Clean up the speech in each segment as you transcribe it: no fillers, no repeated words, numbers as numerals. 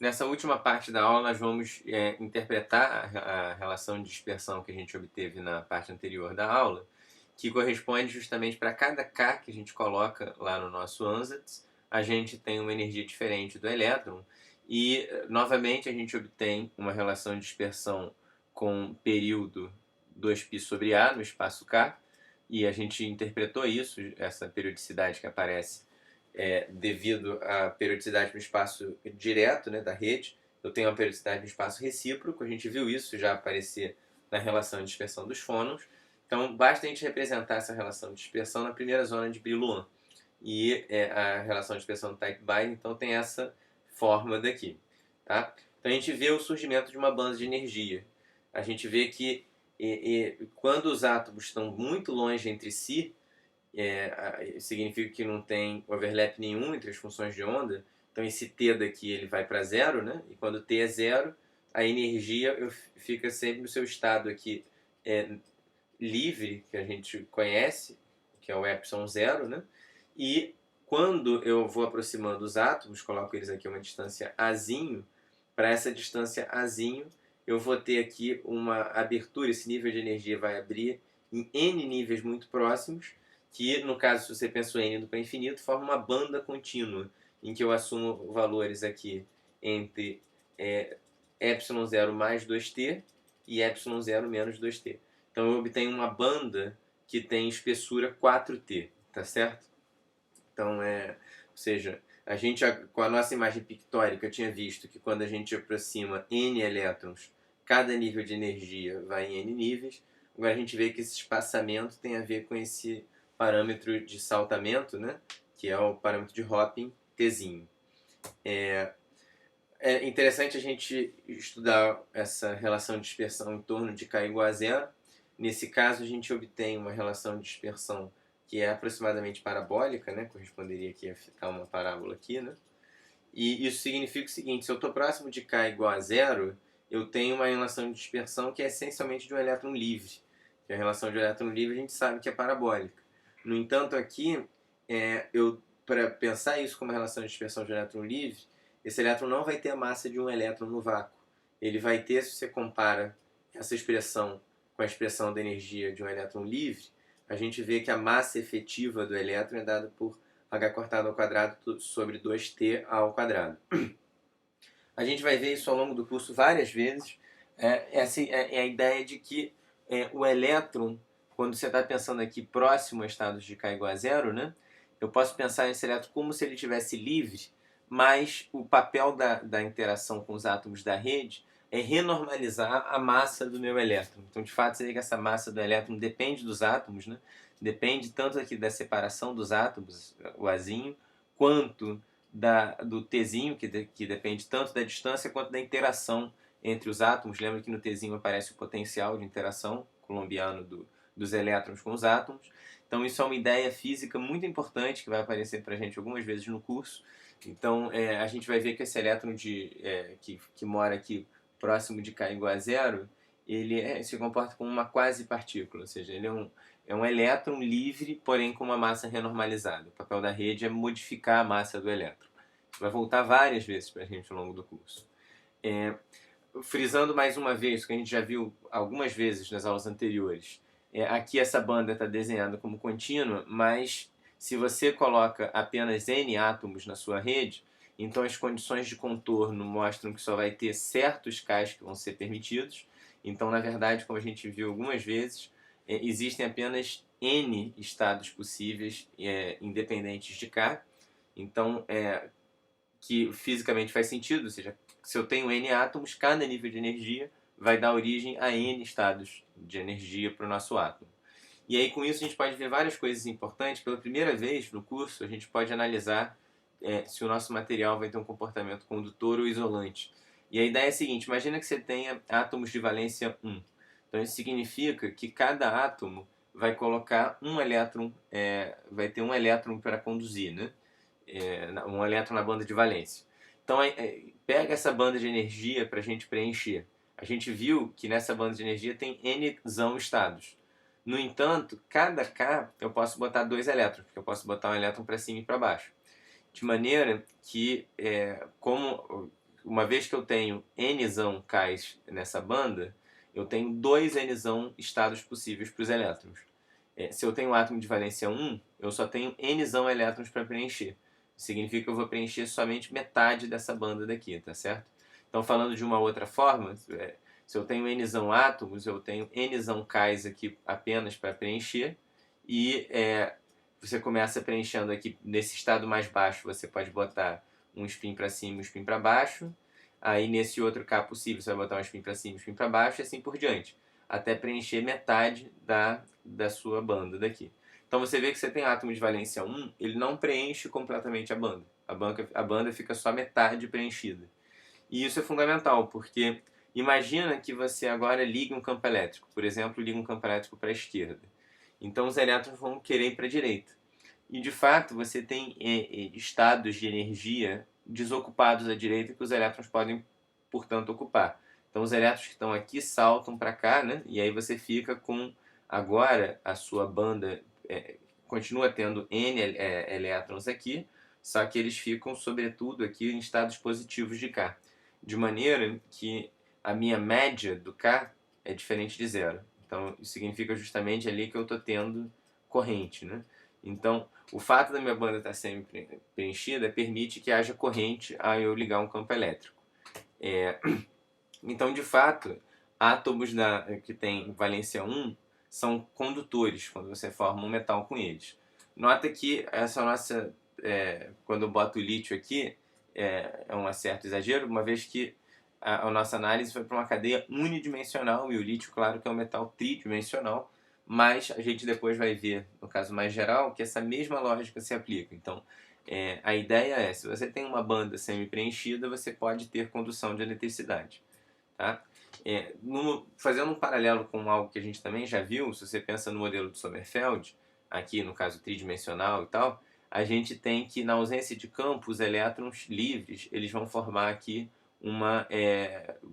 Nessa última parte da aula, nós vamos interpretar a relação de dispersão que a gente obteve na parte anterior da aula, que corresponde justamente para cada K que a gente coloca lá no nosso ansatz, a gente tem uma energia diferente do elétron e, novamente, a gente obtém uma relação de dispersão com período 2π sobre A no espaço K, e a gente interpretou isso, essa periodicidade que aparece devido à periodicidade no espaço direto, né, da rede. Eu tenho uma periodicidade no espaço recíproco, a gente viu isso já aparecer na relação de dispersão dos fônons. Então, basta a gente representar essa relação de dispersão na primeira zona de Brillouin. E a relação de dispersão do type Bayer, então, tem essa forma daqui. Tá? Então, a gente vê o surgimento de uma banda de energia. A gente vê que quando os átomos estão muito longe entre si, significa que não tem overlap nenhum entre as funções de onda. Então esse T daqui ele vai para zero, né? E quando T é zero, a energia fica sempre no seu estado aqui livre, que a gente conhece, que é o epsilon zero, né? E quando eu vou aproximando os átomos, coloco eles aqui a uma distância azinho, para essa distância azinho eu vou ter aqui uma abertura, esse nível de energia vai abrir em n níveis muito próximos, que no caso, se você pensa o n indo para infinito, forma uma banda contínua, em que eu assumo valores aqui entre epsilon zero mais 2t e epsilon zero menos 2t. Então eu obtenho uma banda que tem espessura 4t, tá certo? Então ou seja, a gente com a nossa imagem pictórica tinha visto que quando a gente aproxima n elétrons, cada nível de energia vai em n níveis. Agora a gente vê que esse espaçamento tem a ver com esse parâmetro de saltamento, né? Que é o parâmetro de Hoping, tzinho. É interessante a gente estudar essa relação de dispersão em torno de K igual a zero. Nesse caso, a gente obtém uma relação de dispersão que é aproximadamente parabólica, né? Corresponderia aqui a uma parábola aqui, né? E isso significa o seguinte: se eu estou próximo de K igual a zero, eu tenho uma relação de dispersão que é essencialmente de um elétron livre. E a relação de elétron livre a gente sabe que é parabólica. No entanto, aqui, para pensar isso como relação de dispersão de elétron livre, esse elétron não vai ter a massa de um elétron no vácuo. Ele vai ter, se você compara essa expressão com a expressão da energia de um elétron livre, a gente vê que a massa efetiva do elétron é dada por h cortado ao quadrado sobre 2t ao quadrado. A gente vai ver isso ao longo do curso várias vezes. Essa é a ideia de que o elétron, quando você está pensando aqui próximo a estados de K igual a zero, né? Eu posso pensar nesse elétron como se ele estivesse livre, mas o papel da interação com os átomos da rede é renormalizar a massa do meu elétron. Então, de fato, você vê que essa massa do elétron depende dos átomos, né? Depende tanto aqui da separação dos átomos, o azinho, quanto do Tzinho, que depende tanto da distância quanto da interação entre os átomos. Lembra que no Tzinho aparece o potencial de interação colombiano dos elétrons com os átomos. Então isso é uma ideia física muito importante que vai aparecer para a gente algumas vezes no curso. Então a gente vai ver que esse elétron que mora aqui próximo de K igual a zero, ele se comporta como uma quasi-partícula, ou seja, ele é um elétron livre, porém com uma massa renormalizada. O papel da rede é modificar a massa do elétron. Vai voltar várias vezes para a gente ao longo do curso. Frisando mais uma vez, que a gente já viu algumas vezes nas aulas anteriores, aqui essa banda está desenhada como contínua, mas se você coloca apenas n átomos na sua rede, então as condições de contorno mostram que só vai ter certos Ks que vão ser permitidos. Então, na verdade, como a gente viu algumas vezes, existem apenas n estados possíveis independentes de K. Então, que fisicamente faz sentido, ou seja, se eu tenho n átomos, cada nível de energia vai dar origem a n estados de energia para o nosso átomo. E aí, com isso, a gente pode ver várias coisas importantes. Pela primeira vez no curso, a gente pode analisar se o nosso material vai ter um comportamento condutor ou isolante. E a ideia é a seguinte: imagina que você tenha átomos de valência 1. Então, isso significa que cada átomo vai colocar um elétron, vai ter um elétron para conduzir, né? Um elétron na banda de valência. Então, pega essa banda de energia para a gente preencher. A gente viu que nessa banda de energia tem n estados. No entanto, cada K eu posso botar dois elétrons, porque eu posso botar um elétron para cima e para baixo. De maneira que, como uma vez que eu tenho Nzão Ks nessa banda, eu tenho 2 Nzão estados possíveis para os elétrons. Se eu tenho um átomo de valência 1, eu só tenho Nzão elétrons para preencher. Significa que eu vou preencher somente metade dessa banda daqui, tá certo? Então, falando de uma outra forma, se eu tenho Nzão átomos, eu tenho Nzão Ks aqui apenas para preencher, e você começa preenchendo aqui nesse estado mais baixo, você pode botar um spin para cima e um spin para baixo. Aí nesse outro K possível você vai botar um spin para cima e um spin para baixo e assim por diante, até preencher metade da sua banda daqui. Então você vê que você tem átomo de valência 1, ele não preenche completamente a banda. A banda fica só metade preenchida. E isso é fundamental, porque imagina que você agora liga um campo elétrico. Por exemplo, liga um campo elétrico para a esquerda. Então os elétrons vão querer ir para a direita. E de fato você tem estados de energia desocupados à direita que os elétrons podem, portanto, ocupar. Então os elétrons que estão aqui saltam para cá, né? E aí você fica com, agora, a sua banda continua tendo N elétrons aqui, só que eles ficam, sobretudo, aqui em estados positivos de K. De maneira que a minha média do K é diferente de zero. Então isso significa justamente ali que eu estou tendo corrente, né? Então, o fato da minha banda estar sempre preenchida permite que haja corrente ao eu ligar um campo elétrico. Então, de fato, átomos que têm valência 1 são condutores quando você forma um metal com eles. Nota que essa nossa, quando eu boto o lítio aqui, é um certo exagero, uma vez que a nossa análise foi para uma cadeia unidimensional, e o lítio, claro, que é um metal tridimensional, mas a gente depois vai ver, no caso mais geral, que essa mesma lógica se aplica. Então, a ideia é, se você tem uma banda semi-preenchida, você pode ter condução de eletricidade. Tá? Fazendo um paralelo com algo que a gente também já viu, se você pensa no modelo de Sommerfeld, aqui no caso tridimensional e tal, a gente tem que, na ausência de campo, os elétrons livres eles vão formar aqui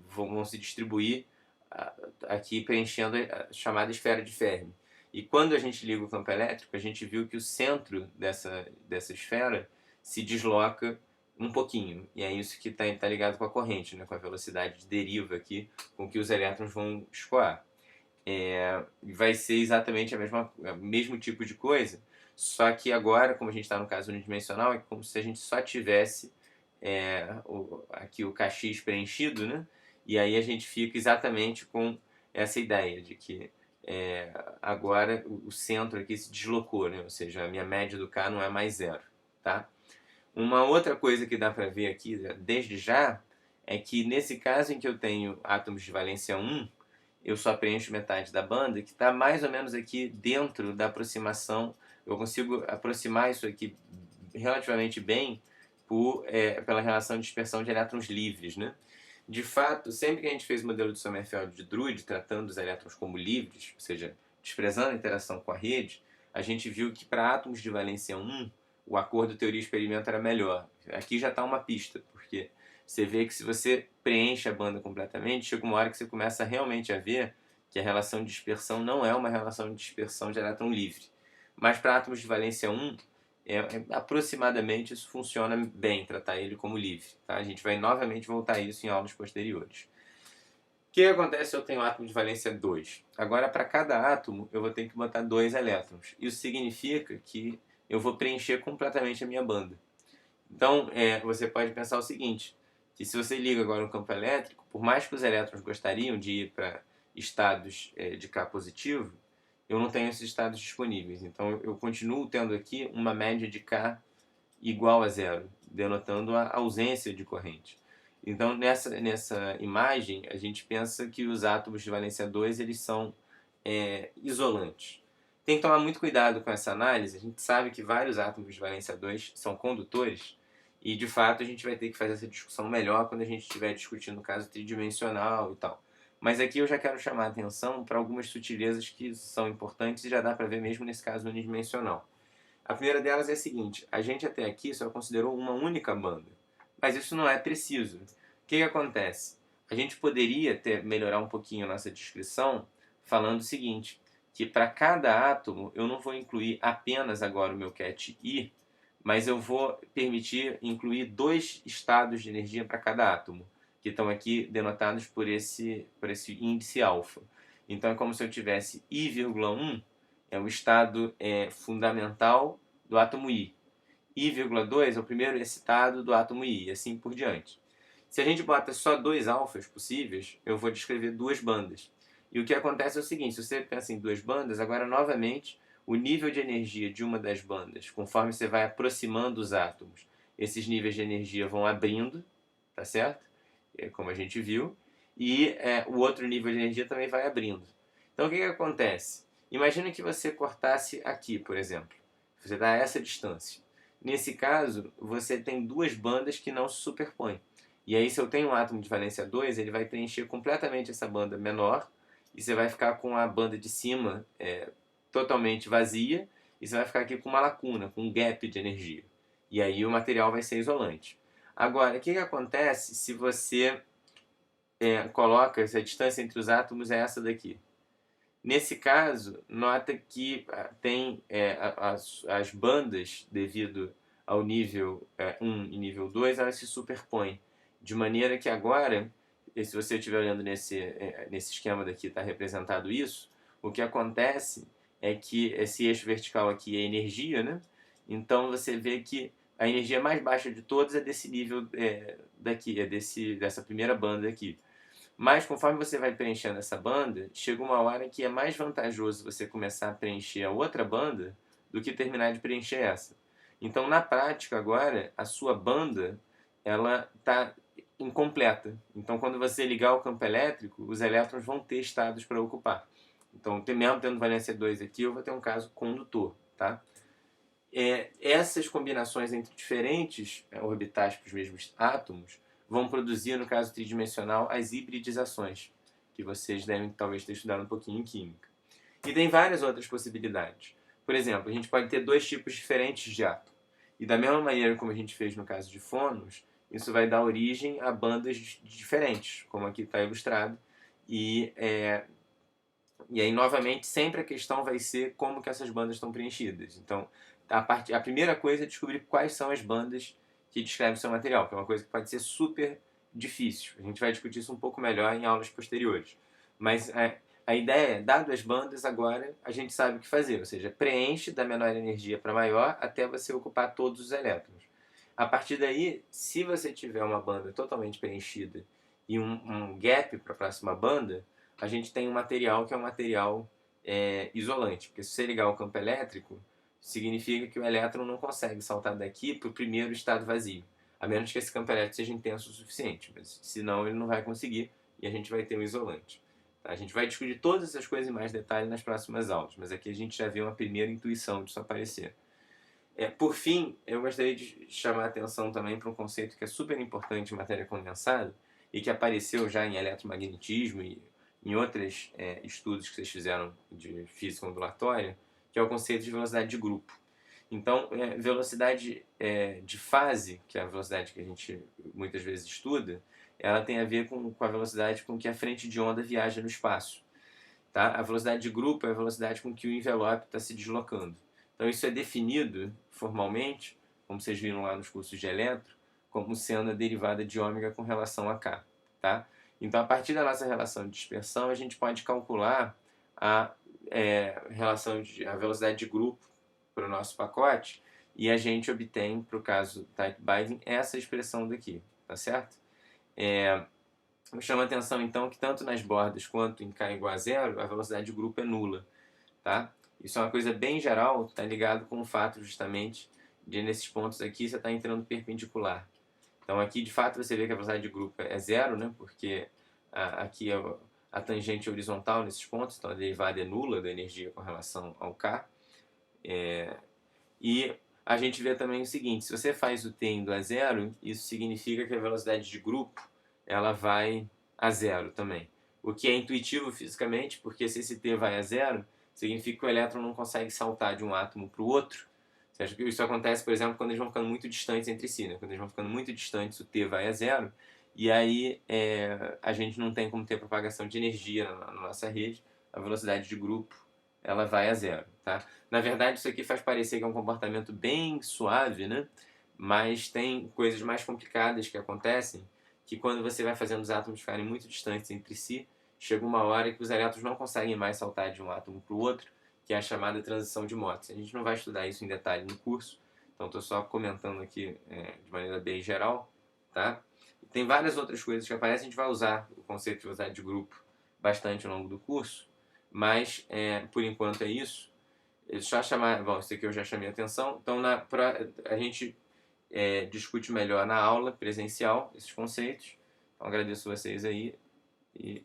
vão se distribuir aqui preenchendo a chamada esfera de Fermi. E quando a gente liga o campo elétrico, a gente viu que o centro dessa esfera se desloca um pouquinho. E é isso que está ligado com a corrente, né? Com a velocidade de deriva aqui, com que os elétrons vão escoar. Vai ser exatamente o mesmo tipo de coisa, só que agora, como a gente está no caso unidimensional, é como se a gente só tivesse aqui o Kx preenchido, né? E aí a gente fica exatamente com essa ideia de que agora o centro aqui se deslocou, né? Ou seja, a minha média do K não é mais zero, tá? Uma outra coisa que dá para ver aqui, desde já, é que nesse caso em que eu tenho átomos de valência 1, eu só preencho metade da banda, que está mais ou menos aqui dentro da aproximação. Eu consigo aproximar isso aqui relativamente bem pela relação de dispersão de elétrons livres, né? De fato, sempre que a gente fez o modelo de Sommerfeld de Drude, tratando os elétrons como livres, ou seja, desprezando a interação com a rede, a gente viu que para átomos de valência 1, o acordo teoria-experimento era melhor. Aqui já está uma pista, porque você vê que se você preenche a banda completamente, chega uma hora que você começa realmente a ver que a relação de dispersão não é uma relação de dispersão de elétron livre. Mas para átomos de valência 1, aproximadamente isso funciona bem, tratar ele como livre. Tá? A gente vai novamente voltar a isso em aulas posteriores. O que acontece se eu tenho átomo de valência 2? Agora, para cada átomo, eu vou ter que botar 2 elétrons. Isso significa que eu vou preencher completamente a minha banda. Então, você pode pensar o seguinte, que se você liga agora um campo elétrico, por mais que os elétrons gostariam de ir para estados de K positivo, eu não tenho esses estados disponíveis. Então, eu continuo tendo aqui uma média de K igual a zero, denotando a ausência de corrente. Então, nessa imagem, a gente pensa que os átomos de valência 2 eles são isolantes. Tem que tomar muito cuidado com essa análise. A gente sabe que vários átomos de valência 2 são condutores e, de fato, a gente vai ter que fazer essa discussão melhor quando a gente estiver discutindo o caso tridimensional e tal. Mas aqui eu já quero chamar a atenção para algumas sutilezas que são importantes e já dá para ver mesmo nesse caso unidimensional. A primeira delas é a seguinte: a gente até aqui só considerou uma única banda, mas isso não é preciso. O que acontece? A gente poderia melhorar um pouquinho a nossa descrição falando o seguinte, que para cada átomo eu não vou incluir apenas agora o meu cat I mas eu vou permitir incluir 2 estados de energia para cada átomo, que estão aqui denotados por esse índice alfa. Então é como se eu tivesse I,1 é o estado fundamental do átomo I. I,2 é o primeiro excitado do átomo I, e assim por diante. Se a gente bota só 2 alfas possíveis, eu vou descrever 2 bandas. E o que acontece é o seguinte, se você pensa em 2 bandas, agora novamente o nível de energia de uma das bandas, conforme você vai aproximando os átomos, esses níveis de energia vão abrindo, tá certo? Como a gente viu, e o outro nível de energia também vai abrindo. Então o que acontece? Imagina que você cortasse aqui, por exemplo. Você dá essa distância. Nesse caso, você tem 2 bandas que não se superpõem. E aí, se eu tenho um átomo de valência 2, ele vai preencher completamente essa banda menor, e você vai ficar com a banda de cima totalmente vazia, e você vai ficar aqui com uma lacuna, com um gap de energia. E aí o material vai ser isolante. Agora, o que acontece se você coloca, essa distância entre os átomos é essa daqui? Nesse caso, nota que tem as bandas, devido ao nível 1 e nível 2, elas se superpõem. De maneira que agora, se você estiver olhando nesse esquema daqui, está representado isso, o que acontece é que esse eixo vertical aqui é energia, né? Então você vê que a energia mais baixa de todas é desse nível daqui, dessa primeira banda aqui. Mas conforme você vai preenchendo essa banda, chega uma hora que é mais vantajoso você começar a preencher a outra banda do que terminar de preencher essa. Então, na prática agora, a sua banda ela está incompleta. Então, quando você ligar o campo elétrico, os elétrons vão ter estados para ocupar. Então, mesmo tendo valência 2 aqui, eu vou ter um caso condutor, tá? Essas combinações entre diferentes orbitais para os mesmos átomos vão produzir, no caso tridimensional, as hibridizações, que vocês devem talvez ter estudado um pouquinho em química. E tem várias outras possibilidades. Por exemplo, a gente pode ter 2 tipos diferentes de átomo. E da mesma maneira como a gente fez no caso de fônons, isso vai dar origem a bandas diferentes, como aqui está ilustrado. E aí, novamente, sempre a questão vai ser como que essas bandas estão preenchidas. Então, a primeira coisa é descobrir quais são as bandas que descrevem o seu material, que é uma coisa que pode ser super difícil. A gente vai discutir isso um pouco melhor em aulas posteriores. Mas a ideia é, dado as bandas, agora a gente sabe o que fazer, ou seja, preenche da menor energia para maior até você ocupar todos os elétrons. A partir daí, se você tiver uma banda totalmente preenchida e um gap para a próxima banda, a gente tem um material que é um material isolante, porque se você ligar o campo elétrico, significa que o elétron não consegue saltar daqui para o primeiro estado vazio, a menos que esse campo elétrico seja intenso o suficiente, mas senão ele não vai conseguir e a gente vai ter um isolante. Tá? A gente vai discutir todas essas coisas em mais detalhe nas próximas aulas, mas aqui a gente já vê uma primeira intuição disso aparecer. Por fim, eu gostaria de chamar a atenção também para um conceito que é super importante em matéria condensada e que apareceu já em eletromagnetismo e em outros estudos que vocês fizeram de física ondulatória, que é o conceito de velocidade de grupo. Então, velocidade de fase, que é a velocidade que a gente muitas vezes estuda, ela tem a ver com a velocidade com que a frente de onda viaja no espaço. Tá? A velocidade de grupo é a velocidade com que o envelope está se deslocando. Então, isso é definido formalmente, como vocês viram lá nos cursos de eletro, como sendo a derivada de ômega com relação a k. Tá? Então, a partir da nossa relação de dispersão, a gente pode calcular a a velocidade de grupo para o nosso pacote e a gente obtém, para o caso type binding, essa expressão daqui, tá certo? Me chama a atenção então que tanto nas bordas quanto em k igual a zero, a velocidade de grupo é nula, tá? Isso é uma coisa bem geral, está ligado com o fato justamente de nesses pontos aqui você está entrando perpendicular. Então aqui de fato você vê que a velocidade de grupo é zero, né? Porque aqui é a tangente horizontal nesses pontos, então a derivada é nula da energia com relação ao k. E a gente vê também o seguinte, se você faz o t indo a zero, isso significa que a velocidade de grupo ela vai a zero também. O que é intuitivo fisicamente, porque se esse t vai a zero, significa que o elétron não consegue saltar de um átomo para o outro. Você acha que isso acontece, por exemplo, quando eles vão ficando muito distantes entre si, né? Quando eles vão ficando muito distantes, o t vai a zero, e aí a gente não tem como ter propagação de energia na nossa rede, a velocidade de grupo ela vai a zero, tá? Na verdade, isso aqui faz parecer que é um comportamento bem suave, né? Mas tem coisas mais complicadas que acontecem, que quando você vai fazendo os átomos ficarem muito distantes entre si, chega uma hora que os elétrons não conseguem mais saltar de um átomo para o outro, que é a chamada transição de Motz. A gente não vai estudar isso em detalhe no curso, então estou só comentando aqui de maneira bem geral, tá? E tem várias outras coisas que aparecem, a gente vai usar o conceito de velocidade de grupo bastante ao longo do curso, mas por enquanto é isso. Só chamar, bom, isso aqui eu já chamei a atenção, então a gente discute melhor na aula presencial esses conceitos. Então agradeço vocês aí e